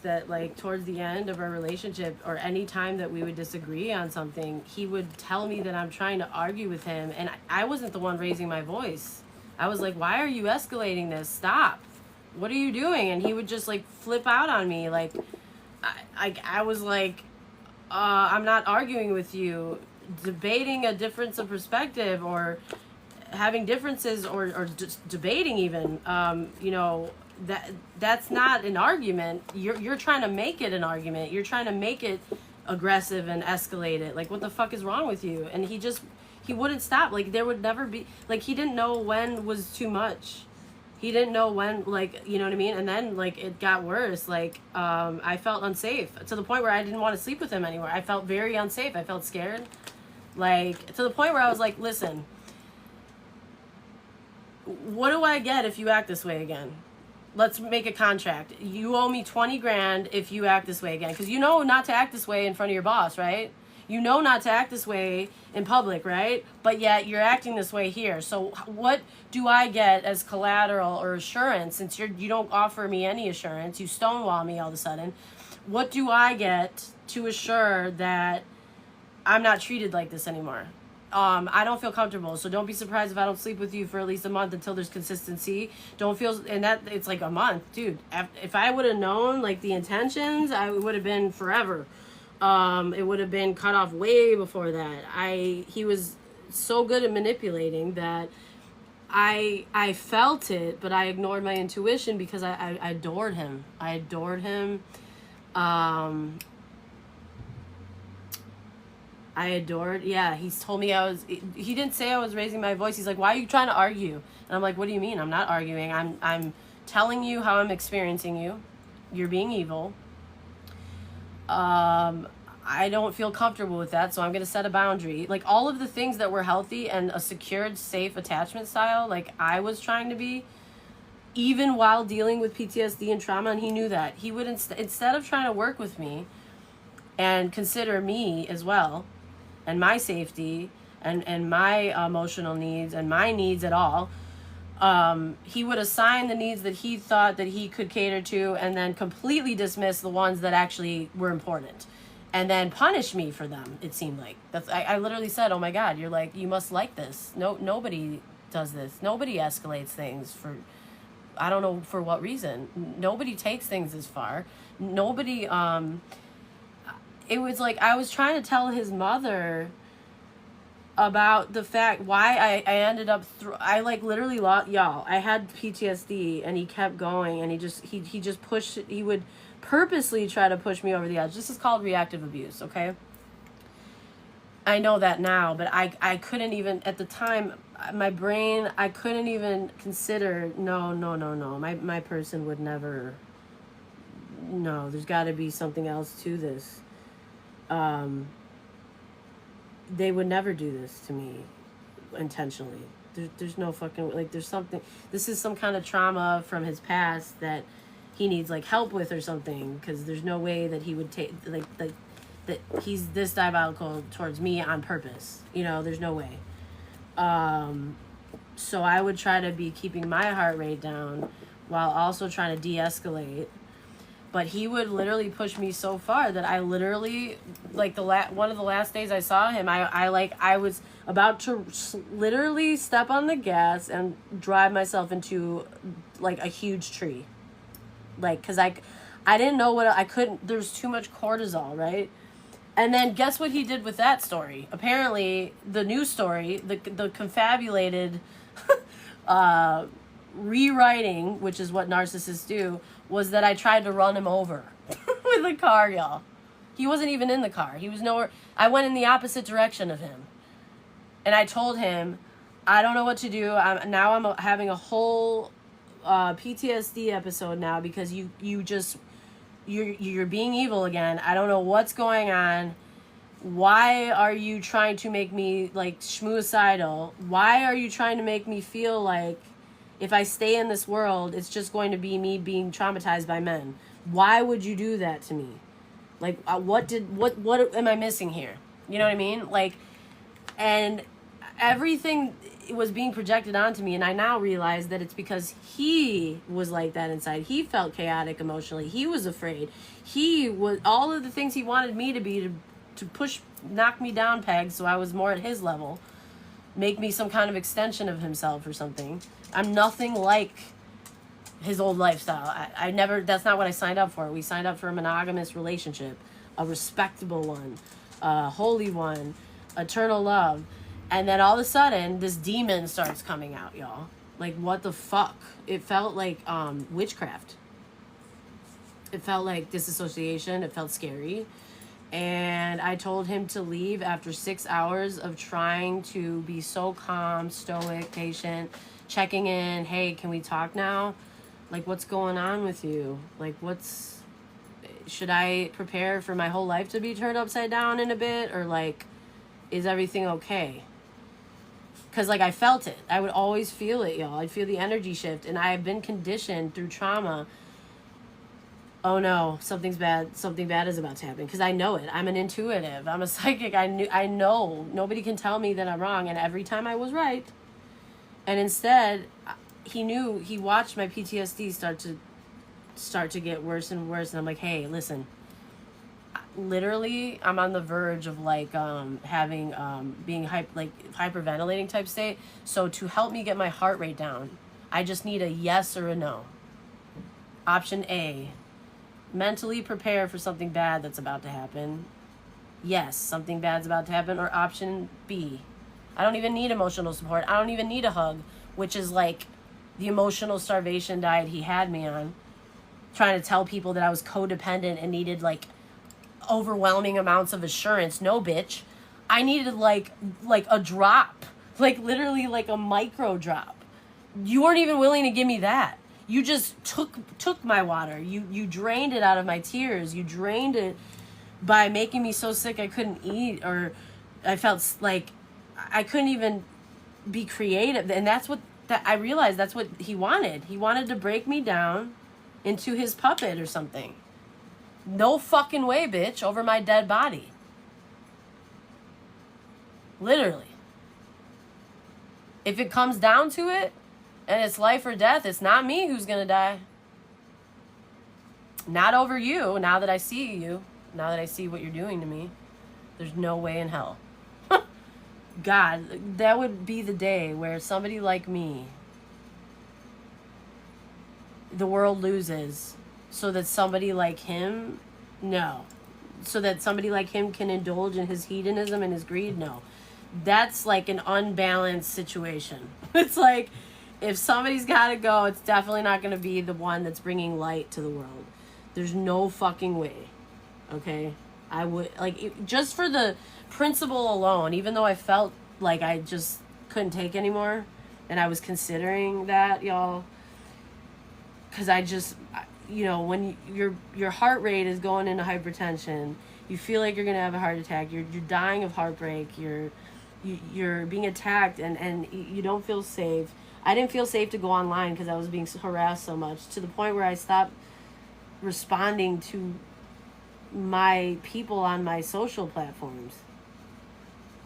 noticed that, like, towards the end of our relationship, or any time that we would disagree on something, he would tell me that I'm trying to argue with him, and I wasn't the one raising my voice. I was like, why are you escalating this? Stop. What are you doing? And he would just, like, flip out on me. Like, I was like, I'm not arguing with you. Debating a difference of perspective, or having differences, or just debating even, that's not an argument. You're trying to make it an argument. You're trying to make it aggressive and escalate it. Like, what the fuck is wrong with you? And he wouldn't stop. Like, there would never be, like, he didn't know when was too much. He didn't know when, like, you know what I mean? And then, like, it got worse. Like, I felt unsafe to the point where I didn't want to sleep with him anymore. I felt very unsafe. I felt scared. Like, to the point where I was like, listen, what do I get if you act this way again? Let's make a contract. You owe me 20 grand if you act this way again. Because you know not to act this way in front of your boss, right? You know not to act this way in public, right? But yet you're acting this way here. So what do I get as collateral or assurance, since you don't offer me any assurance? You stonewall me all of a sudden. What do I get to assure that I'm not treated like this anymore? I don't feel comfortable, so don't be surprised if I don't sleep with you for at least a month until there's consistency. Don't feel, and that it's like a month, dude. If I would have known, like, the intentions, it would have been forever. It would have been cut off way before that. He was so good at manipulating that I felt it, but I ignored my intuition because I adored him. I adored him. He told me he didn't say I was raising my voice. He's like, why are you trying to argue? And I'm like, what do you mean? I'm not arguing. I'm telling you how I'm experiencing you. You're being evil. I don't feel comfortable with that, so I'm going to set a boundary. Like, all of the things that were healthy and a secured, safe attachment style, like I was trying to be, even while dealing with PTSD and trauma, and he knew that. He would, instead of trying to work with me and consider me as well, and my safety, and my emotional needs, and my needs at all, he would assign the needs that he thought that he could cater to, and then completely dismiss the ones that actually were important, and then punish me for them. It seemed like I literally said, oh my God, you must like this. Nobody does this. Nobody escalates things for, I don't know for what reason. Nobody takes things as far. Nobody, it was like I was trying to tell his mother about the fact why I ended up I like literally y'all, I had PTSD, and he kept going, and he just pushed, he would purposely try to push me over the edge. This is called reactive abuse, okay? I know that now, but I couldn't even, at the time, my brain, I couldn't even consider, no, my person would never, no, there's got to be something else to this. They would never do this to me intentionally. There's no fucking, like, there's something, this is some kind of trauma from his past that he needs, like, help with or something, because there's no way that he would take, like that he's this diabolical towards me on purpose. You know, there's no way. So I would try to be keeping my heart rate down while also trying to de-escalate. But he would literally push me so far that I literally, like, one of the last days I saw him, I was about to literally step on the gas and drive myself into, like, a huge tree. Like, because I didn't know I couldn't, there's too much cortisol, right? And then guess what he did with that story? Apparently, the new story, the confabulated rewriting, which is what narcissists do, was that I tried to run him over with a car, y'all. He wasn't even in the car. He was nowhere. I went in the opposite direction of him. And I told him, I don't know what to do. I'm having a whole PTSD episode now because you're being evil again. I don't know what's going on. Why are you trying to make me, like, schmoocidal? Why are you trying to make me feel like if I stay in this world, it's just going to be me being traumatized by men? Why would you do that to me? Like, what am I missing here? You know what I mean? Like, and everything, it was being projected onto me, and I now realize that it's because he was like that inside. He felt chaotic emotionally. He was afraid. He was all of the things he wanted me to be, to knock me down pegs so I was more at his level, make me some kind of extension of himself or something. I'm nothing like his old lifestyle. I never, that's not what I signed up for. We signed up for a monogamous relationship, a respectable one, a holy one, eternal love. And then all of a sudden, this demon starts coming out, y'all. Like, what the fuck? It felt like witchcraft. It felt like disassociation. It felt scary. And I told him to leave after 6 hours of trying to be so calm, stoic, patient, checking in. Hey, can we talk now? Like, what's going on with you? Like, should I prepare for my whole life to be turned upside down in a bit? Or, like, is everything okay? Because, like, I felt it. I would always feel it, y'all. I'd feel the energy shift. And I have been conditioned through trauma. Oh, no, something bad is about to happen. Because I know it. I'm an intuitive. I'm a psychic. I know. Nobody can tell me that I'm wrong. And every time I was right. And instead, he watched my PTSD start to get worse and worse. And I'm like, hey, listen. Literally, I'm on the verge of like having being hyperventilating type state. So to help me get my heart rate down, I just need a yes or a no. Option A, mentally prepare for something bad that's about to happen. Yes, something bad's about to happen. Or option B, I don't even need emotional support. I don't even need a hug, which is like the emotional starvation diet he had me on, trying to tell people that I was codependent and needed like overwhelming amounts of assurance. No, bitch. I needed like a drop, like literally like a micro drop. You weren't even willing to give me that. You just took my water. You drained it out of my tears. You drained it by making me so sick I couldn't eat, or I felt like I couldn't even be creative. And I realized that's what he wanted. He wanted to break me down into his puppet or something. No fucking way, bitch, over my dead body. Literally. If it comes down to it, and it's life or death, it's not me who's gonna die. Not over you, now that I see you, now that I see what you're doing to me. There's no way in hell. God, that would be the day where somebody like me, the world loses, so that somebody like him, no. So that somebody like him can indulge in his hedonism and his greed, no. That's like an unbalanced situation. It's like, if somebody's gotta go, it's definitely not gonna be the one that's bringing light to the world. There's no fucking way. Okay? I would, like, just for the principle alone, even though I felt like I just couldn't take anymore, and I was considering that, y'all, because I just, you know, when your heart rate is going into hypertension, you feel like you're gonna have a heart attack, you're dying of heartbreak, you're being attacked, and you don't feel safe. I didn't feel safe to go online because I was being harassed so much, to the point where I stopped responding to my people on my social platforms.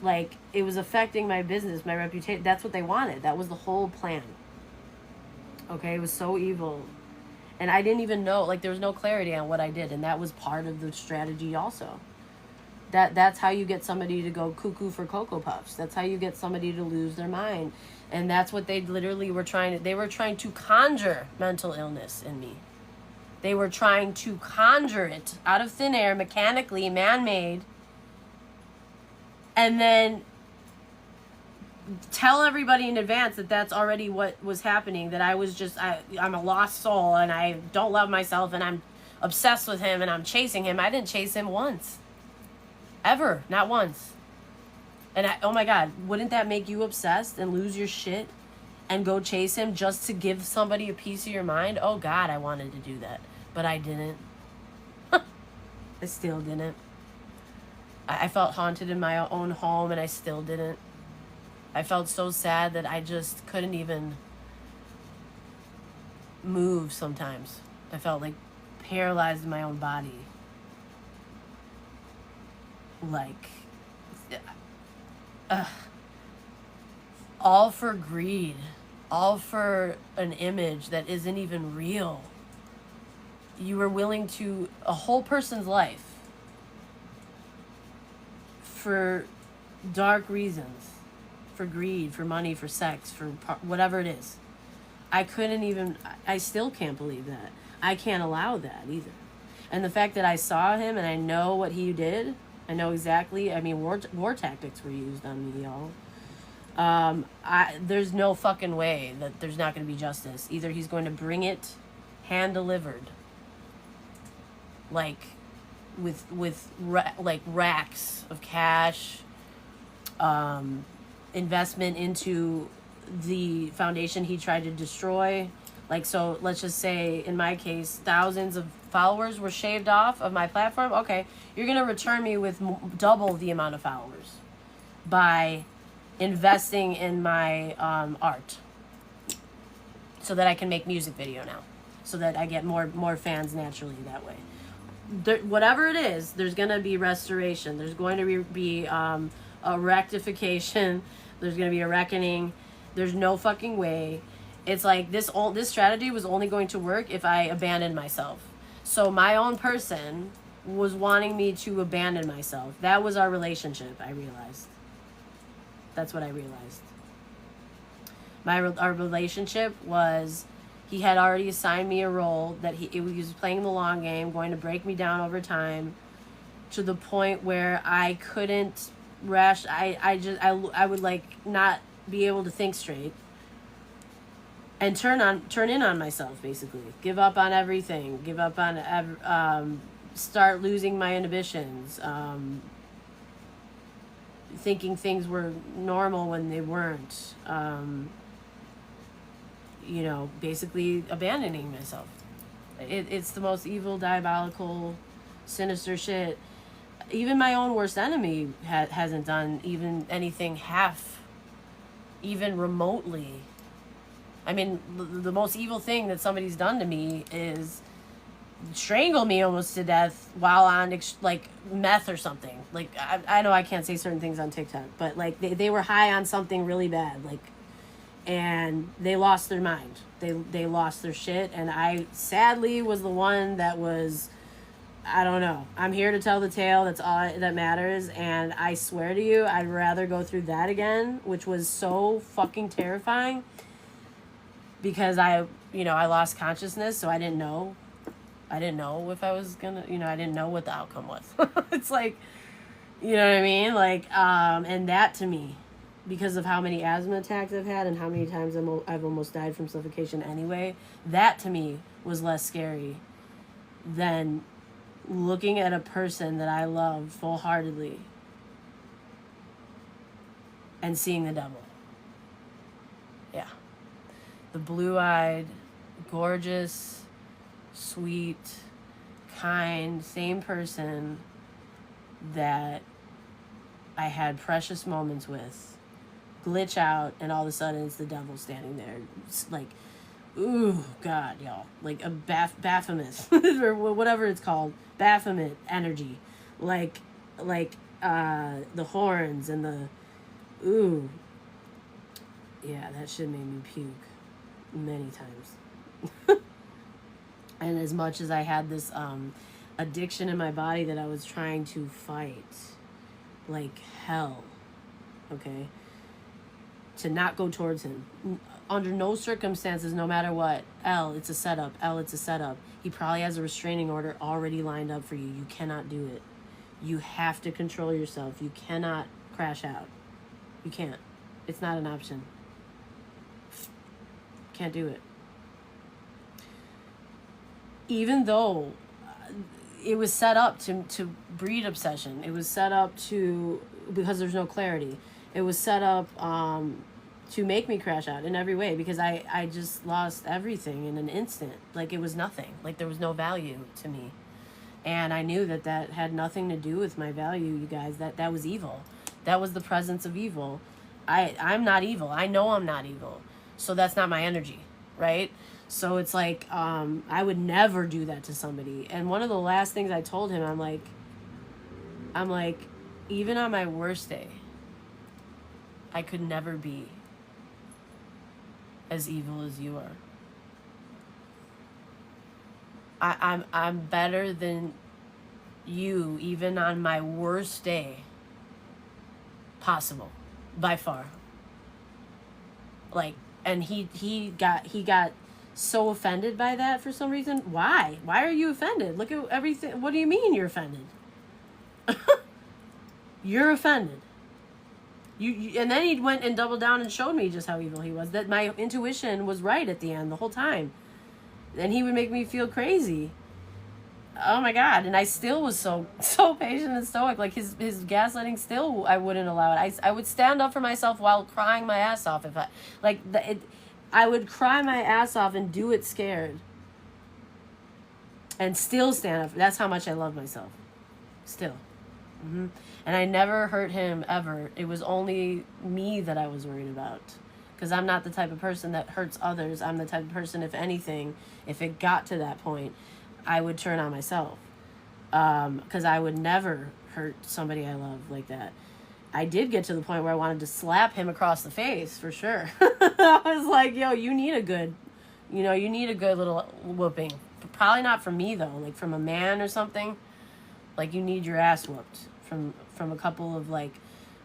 Like, it was affecting my business, my reputation. That's what they wanted. That was the whole plan. Okay, it was so evil. And I didn't even know, like, there was no clarity on what I did, and that was part of the strategy also. That's how you get somebody to go cuckoo for Cocoa Puffs. That's how you get somebody to lose their mind. And that's what they literally were trying to conjure mental illness in me. They were trying to conjure it out of thin air, mechanically, man-made, and then tell everybody in advance that that's already what was happening, that I was just, I'm a lost soul, and I don't love myself, and I'm obsessed with him, and I'm chasing him. I didn't chase him once. Ever. Not once. And oh my God, wouldn't that make you obsessed and lose your shit and go chase him just to give somebody a piece of your mind? Oh God, I wanted to do that, but I didn't. I still didn't. I felt haunted in my own home, and I still didn't. I felt so sad that I just couldn't even move sometimes. I felt like paralyzed in my own body. Like, all for greed, all for an image that isn't even real. You were willing to a whole person's life for dark reasons, for greed, for money, for sex, for whatever it is. I still can't believe that. I can't allow that either. And the fact that I saw him and I know what he did, I know exactly, I mean, war tactics were used on me, y'all. There's no fucking way that there's not going to be justice. Either he's going to bring it hand delivered, like with like racks of cash, investment into the foundation he tried to destroy. Like, so let's just say in my case, thousands of followers were shaved off of my platform. Okay, you're going to return me with double the amount of followers by investing in my art so that I can make music video now, so that I get more fans naturally that way. Whatever it is, there's going to be restoration. There's going to be a rectification. There's going to be a reckoning. There's no fucking way. It's like this strategy was only going to work if I abandoned myself. So my own person was wanting me to abandon myself. That was our relationship, I realized. That's what I realized. Our relationship was, he had already assigned me a role that he was playing the long game, going to break me down over time to the point where I couldn't I would like not be able to think straight and turn in on myself, basically. Give up on everything. Give up on start losing my inhibitions. Thinking things were normal when they weren't. You know, basically abandoning myself. It's the most evil, diabolical, sinister shit. Even my own worst enemy hasn't done even anything half, even remotely. I mean, the most evil thing that somebody's done to me is strangle me almost to death while on like meth or something. Like, I know I can't say certain things on TikTok, but like they were high on something really bad, like, and they lost their mind. They lost their shit, and I sadly was the one that was, I don't know. I'm here to tell the tale. That's all that matters. And I swear to you, I'd rather go through that again, which was so fucking terrifying, because I lost consciousness, so I didn't know if I was gonna, I didn't know what the outcome was. It's like, you know what I mean? Like, and that to me, because of how many asthma attacks I've had and how many times I've almost died from suffocation anyway, that to me was less scary than looking at a person that I love full-heartedly and seeing the devil. Yeah. The blue-eyed, gorgeous, sweet, kind, same person that I had precious moments with glitch out, and all of a sudden it's the devil standing there. It's like, ooh, God, y'all. Like a Baphomet or whatever it's called. Baphomet energy. Like the horns and the, ooh. Yeah, that shit made me puke many times. And as much as I had this addiction in my body that I was trying to fight like hell, okay, to not go towards him. Under no circumstances, no matter what. It's a setup. It's a setup. He probably has a restraining order already lined up for you. You cannot do it. You have to control yourself. You cannot crash out. You can't. It's not an option. Can't do it. Even though it was set up to breed obsession. It was set up because there's no clarity. It was set up to make me crash out in every way, because I just lost everything in an instant. Like, it was nothing. Like, there was no value to me. And I knew that had nothing to do with my value, you guys. That was evil. That was the presence of evil. I'm not evil. I know I'm not evil. So that's not my energy, right? So it's like, I would never do that to somebody. And one of the last things I told him, I'm like, even on my worst day, I could never be as evil as you are. I'm better than you even on my worst day possible, by far. Like, and he got so offended by that for some reason. Why are you offended? Look at everything. What do you mean you're offended? You're offended. You and then he went and doubled down and showed me just how evil he was, that my intuition was right at the end the whole time, and he would make me feel crazy. Oh my God. And I still was so patient and stoic. Like his gaslighting, still I wouldn't allow it. I would stand up for myself while crying my ass off. If I would cry my ass off and do it scared, and still stand up. That's how much I love myself. Still. Mm-hmm. And I never hurt him ever. It was only me that I was worried about. Because I'm not the type of person that hurts others. I'm the type of person, if anything, if it got to that point, I would turn on myself. Because I would never hurt somebody I love like that. I did get to the point where I wanted to slap him across the face, for sure. I was like, yo, you need a good little whooping. Probably not from me, though. Like, from a man or something. Like, you need your ass whooped from a couple of, like,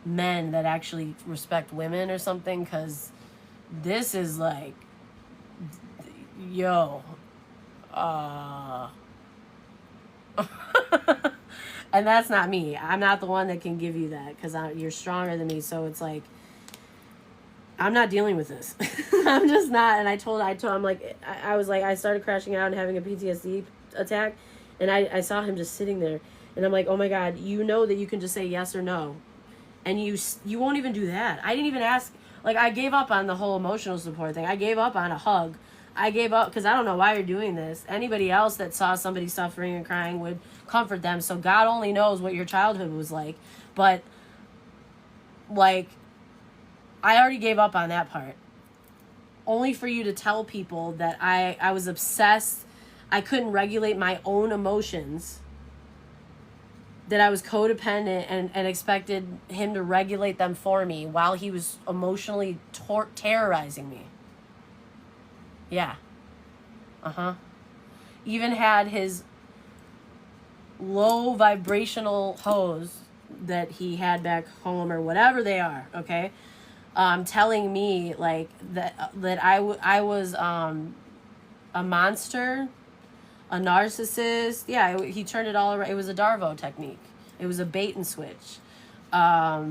men that actually respect women or something. Because this is, like, yo... and that's not me. I'm not the one that can give you that, because you're stronger than me. So it's like, I'm not dealing with this. I'm just not. And I told him, like, I was like, I started crashing out and having a PTSD attack, and I saw him just sitting there, and I'm like, oh my God, you know that you can just say yes or no, and you won't even do that. I didn't even ask. Like, I gave up on the whole emotional support thing. I gave up on a hug. I gave up because I don't know why you're doing this. Anybody else that saw somebody suffering and crying would comfort them. So God only knows what your childhood was like. But, like, I already gave up on that part. Only for you to tell people that I was obsessed. I couldn't regulate my own emotions. That I was codependent and expected him to regulate them for me while he was emotionally terrorizing me. Yeah. Uh-huh. Even had his low vibrational hose that he had back home, or whatever they are, okay? Telling me, like, that I was a monster, a narcissist. Yeah, he turned it all around. It was a Darvo technique. It was a bait and switch. I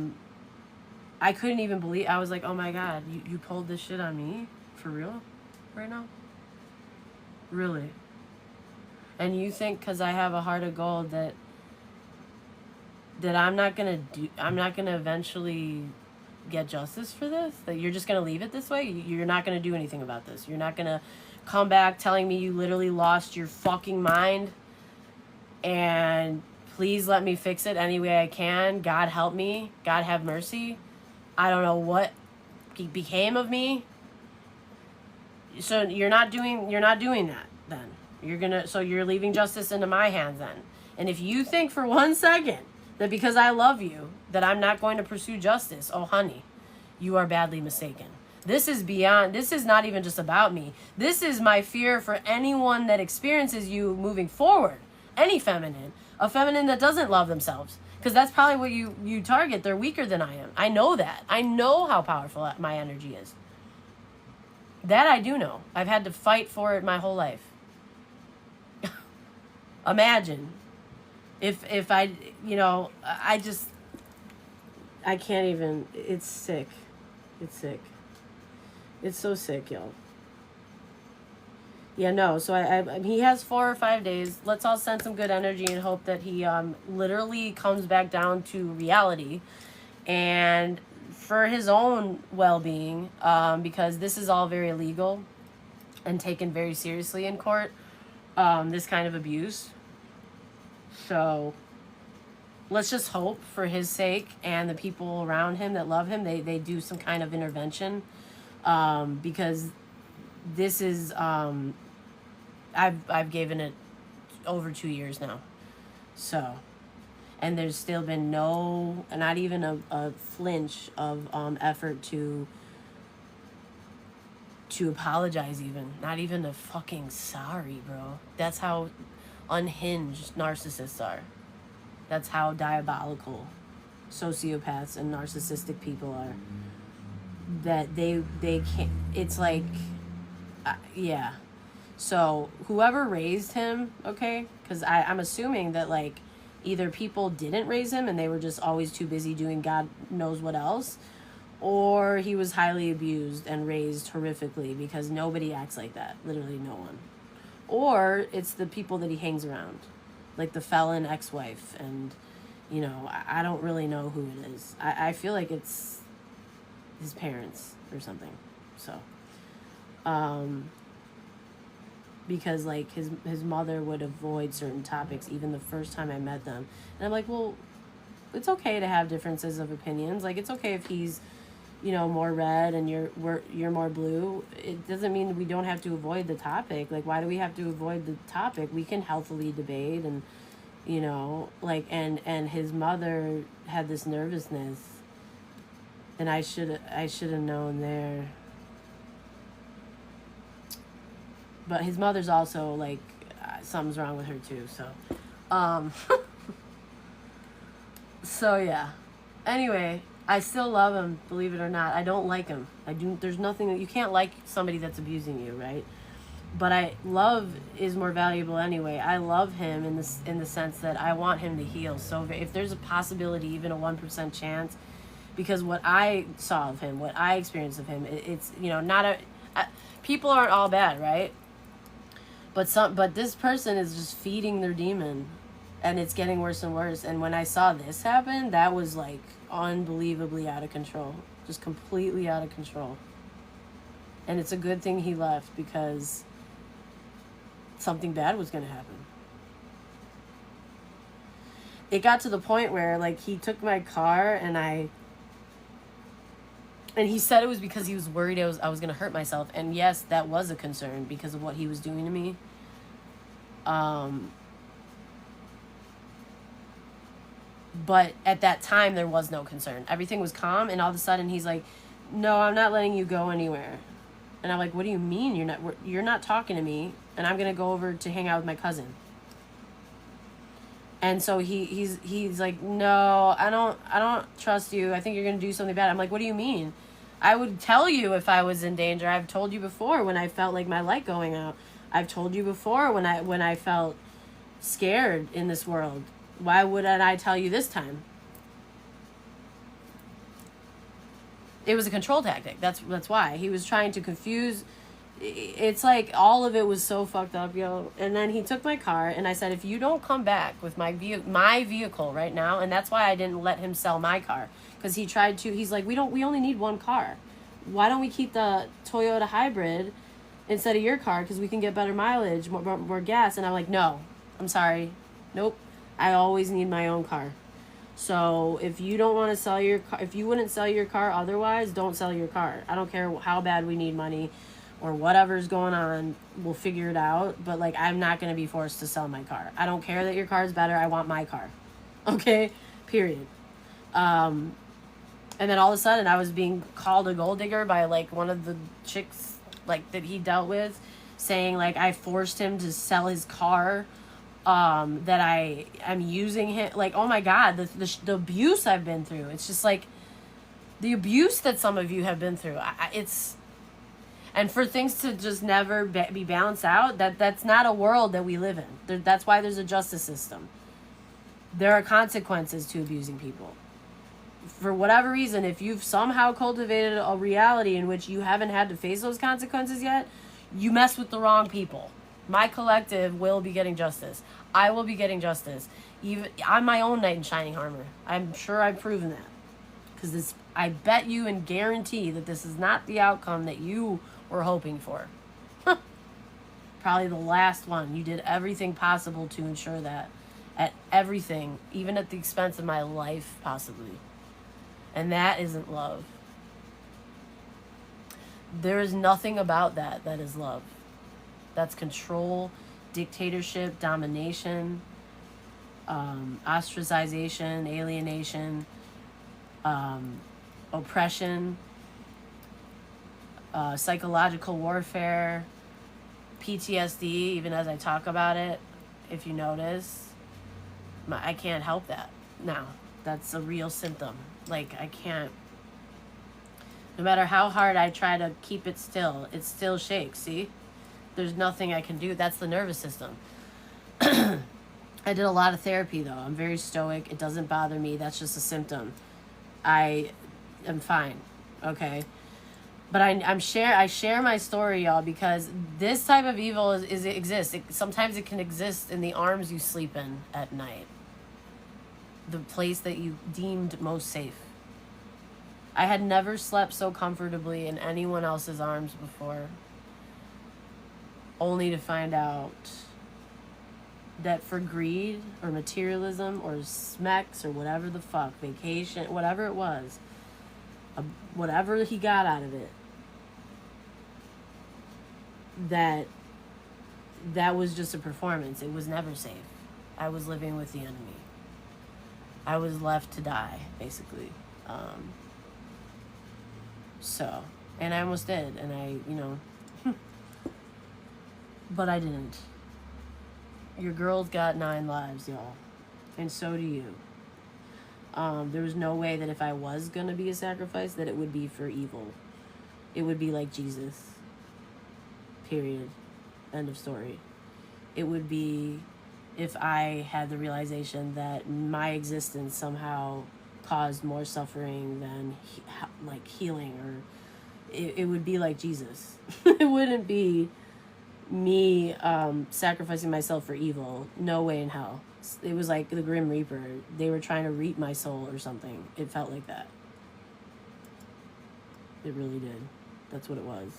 couldn't even believe. I was like, oh my God, you pulled this shit on me? For real? Right now? Really? And you think because I have a heart of gold that I'm not gonna eventually get justice for this? That you're just gonna leave it this way? You're not gonna do anything about this? You're not gonna come back telling me you literally lost your fucking mind and please let me fix it any way I can? God help me. God have mercy. I don't know what became of me. So you're not doing that then. So you're leaving justice into my hands then. And if you think for 1 second that because I love you that I'm not going to pursue justice, oh honey, you are badly mistaken. This is not even just about me. This is my fear for anyone that experiences you moving forward. Any feminine. A feminine that doesn't love themselves. Because that's probably what you target. They're weaker than I am. I know that. I know how powerful my energy is. That I do know. I've had to fight for it my whole life. Imagine if I can't even. It's sick. It's sick. It's so sick, y'all. Yeah, no. So he has 4 or 5 days. Let's all send some good energy and hope that he literally comes back down to reality, and for his own well-being, because this is all very illegal and taken very seriously in court, this kind of abuse. So let's just hope for his sake and the people around him that love him, they do some kind of intervention, because this is, I've given it over 2 years now. So... and there's still been not even a flinch of effort to to apologize even. Not even a fucking sorry, bro. That's how unhinged narcissists are. That's how diabolical sociopaths and narcissistic people are. That they can't, it's like, yeah. So whoever raised him, okay, because I'm assuming that like either people didn't raise him and they were just always too busy doing God knows what else, or he was highly abused and raised horrifically, because nobody acts like that, literally no one. Or it's the people that he hangs around, like the felon ex-wife, and you know, I don't really know who it is. I feel like it's his parents or something. So because like his mother would avoid certain topics even the first time I met them, and I'm like, well, it's okay to have differences of opinions. Like, it's okay if he's, you know, more red and you're more blue. It doesn't mean we don't have to avoid the topic. Like, why do we have to avoid the topic? We can healthily debate, and you know, like, and his mother had this nervousness, and I should have known there. But his mother's also like, something's wrong with her too. So, so yeah. Anyway, I still love him, believe it or not. I don't like him. There's nothing that you can't like somebody that's abusing you, right? But love is more valuable anyway. I love him in the sense that I want him to heal. So if there's a possibility, even a 1% chance, because what I saw of him, what I experienced of him, it's, you know, not people aren't all bad, right? But this person is just feeding their demon, and it's getting worse and worse. And when I saw this happen, that was like unbelievably out of control, just completely out of control. And it's a good thing he left, because something bad was going to happen. It got to the point where like he took my car, and he said it was because he was worried I was going to hurt myself. And yes, that was a concern because of what he was doing to me. But at that time, there was no concern. Everything was calm, and all of a sudden, he's like, "No, I'm not letting you go anywhere." And I'm like, "What do you mean you're not talking to me? And I'm gonna go over to hang out with my cousin." And so he's like, "No, I don't trust you. I think you're gonna do something bad." I'm like, "What do you mean? I would tell you if I was in danger. I've told you before when I felt like my light going out. I've told you before when I felt scared in this world. Why wouldn't I tell you this time?" It was a control tactic. That's why. He was trying to confuse. It's like all of it was so fucked up, yo. And then he took my car, and I said, if you don't come back with my vehicle right now, and that's why I didn't let him sell my car, because he's like, we only need one car. Why don't we keep the Toyota hybrid instead of your car, because we can get better mileage, more gas. And I'm like, no, I'm sorry, nope, I always need my own car. So if you don't want to sell your car, if you wouldn't sell your car otherwise, don't sell your car. I don't care how bad we need money or whatever's going on, we'll figure it out. But like, I'm not going to be forced to sell my car. I don't care that your car is better. I want my car. Okay, period. And then all of a sudden I was being called a gold digger by like one of the chicks like that he dealt with, saying like I forced him to sell his car, that I'm using him. Like, oh my God, the abuse I've been through. It's just like the abuse that some of you have been through. And for things to just never be balanced out, that's not a world that we live in. That's why there's a justice system. There are consequences to abusing people. For whatever reason, if you've somehow cultivated a reality in which you haven't had to face those consequences yet, you mess with the wrong people. My collective will be getting justice. I will be getting justice. Even I'm my own knight in shining armor. I'm sure I've proven that. Because I bet you and guarantee that this is not the outcome that you were hoping for. Probably the last one. You did everything possible to ensure that. At everything. Even at the expense of my life, possibly. And that isn't love. There is nothing about that is love. That's control, dictatorship, domination, ostracization, alienation, oppression, psychological warfare, PTSD, even as I talk about it, if you notice, I can't help that now. That's a real symptom. Like, I can't, no matter how hard I try to keep it still shakes, see? There's nothing I can do. That's the nervous system. I did a lot of therapy, though. I'm very stoic. It doesn't bother me. That's just a symptom. I am fine, okay? But I share my story, y'all, because this type of evil exists. Sometimes it can exist in the arms you sleep in at night. The place that you deemed most safe. I had never slept so comfortably in anyone else's arms before, only to find out that for greed or materialism or smecks or whatever the fuck, vacation, whatever it was, whatever he got out of it, that was just a performance. It was never safe. I was living with the enemy. I was left to die, basically. So, and I almost did, and I, but I didn't. Your girl's got 9 lives, y'all, and so do you. There was no way that if I was gonna be a sacrifice, that it would be for evil. It would be like Jesus. Period. End of story. It would be if I had the realization that my existence somehow caused more suffering than like healing, or it would be like Jesus. It wouldn't be me sacrificing myself for evil. No way in hell. It was like the Grim Reaper. They were trying to reap my soul or something. It felt like that. It really did. That's what it was.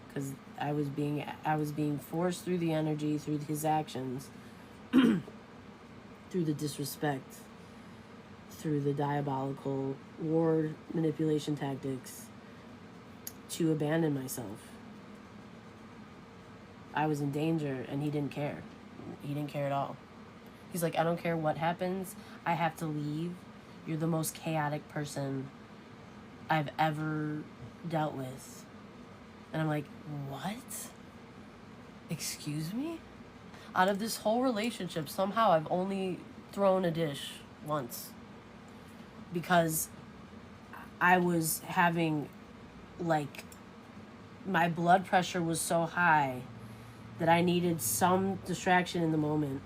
Because I was being forced through the energy, through his actions, through the disrespect, through the diabolical war manipulation tactics, to abandon myself. I was in danger, and he didn't care. He didn't care at all. He's like, I don't care what happens. I have to leave. You're the most chaotic person I've ever dealt with. And I'm like, what? Excuse me? Out of this whole relationship, somehow I've only thrown a dish once. Because I was having, like, my blood pressure was so high that I needed some distraction in the moment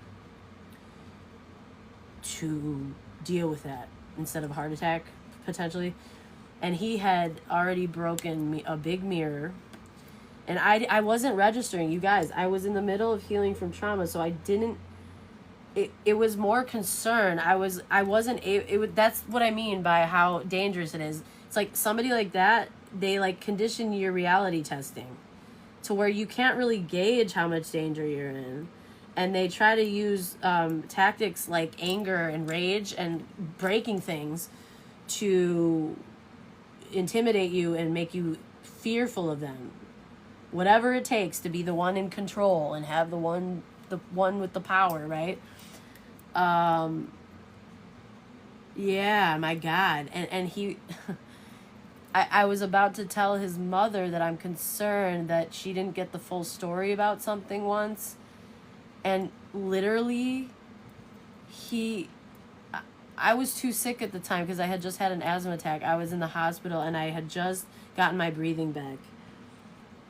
to deal with that instead of a heart attack, potentially. And he had already broken me a big mirror. And I wasn't registering, you guys. I was in the middle of healing from trauma, so I didn't... It was more concern. That's what I mean by how dangerous it is. It's like somebody like that, they like condition your reality testing to where you can't really gauge how much danger you're in. And they try to use tactics like anger and rage and breaking things to intimidate you and make you fearful of them. Whatever it takes to be the one in control and have the one with the power, right? Yeah, my God. And he... I was about to tell his mother that I'm concerned that she didn't get the full story about something once. And literally, I was too sick at the time because I had just had an asthma attack. I was in the hospital and I had just gotten my breathing back.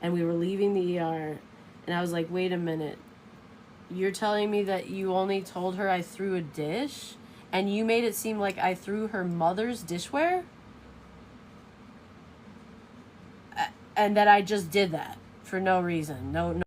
And we were leaving the ER. And I was like, wait a minute. You're telling me that you only told her I threw a dish? And you made it seem like I threw her mother's dishware? And that I just did that for no reason. No